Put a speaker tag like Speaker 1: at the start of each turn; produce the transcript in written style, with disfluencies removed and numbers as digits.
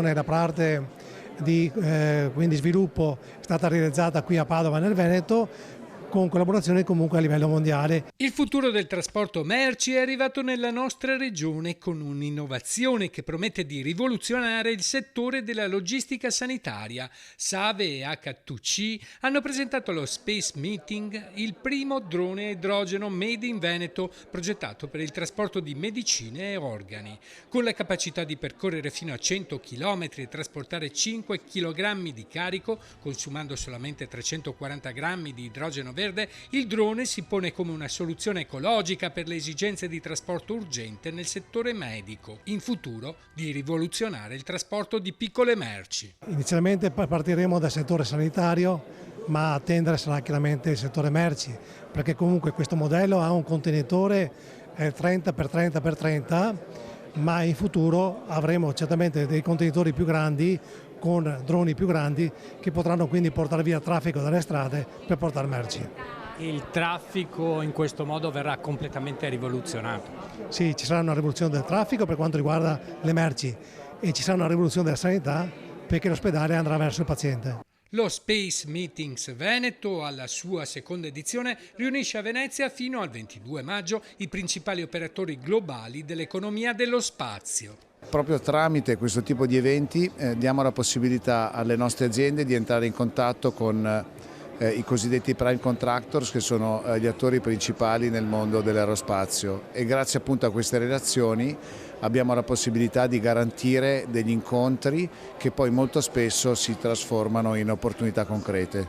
Speaker 1: La parte di quindi sviluppo è stata realizzata qui a Padova nel Veneto, con collaborazioni comunque a livello mondiale.
Speaker 2: Il futuro del trasporto merci è arrivato nella nostra regione con un'innovazione che promette di rivoluzionare il settore della logistica sanitaria. Save e H2C hanno presentato allo Space Meeting il primo drone a idrogeno made in Veneto, progettato per il trasporto di medicine e organi. Con la capacità di percorrere fino a 100 km e trasportare 5 kg di carico, consumando solamente 340 grammi di idrogeno verde, il drone si pone come una soluzione ecologica per le esigenze di trasporto urgente nel settore medico, in futuro di rivoluzionare il trasporto di piccole merci.
Speaker 1: Inizialmente partiremo dal settore sanitario, ma a tendere sarà chiaramente il settore merci, perché comunque questo modello ha un contenitore 30x30x30, ma in futuro avremo certamente dei contenitori più grandi, con droni più grandi, che potranno quindi portare via traffico dalle strade per portare merci.
Speaker 3: Il traffico in questo modo verrà completamente rivoluzionato.
Speaker 1: Sì, ci sarà una rivoluzione del traffico per quanto riguarda le merci e ci sarà una rivoluzione della sanità, perché l'ospedale andrà verso il paziente.
Speaker 2: Lo Space Meetings Veneto, alla sua seconda edizione, riunisce a Venezia fino al 22 maggio i principali operatori globali dell'economia dello spazio.
Speaker 4: Proprio tramite questo tipo di eventi diamo la possibilità alle nostre aziende di entrare in contatto con i cosiddetti prime contractors, che sono gli attori principali nel mondo dell'aerospazio, e grazie appunto a queste relazioni abbiamo la possibilità di garantire degli incontri che poi molto spesso si trasformano in opportunità concrete.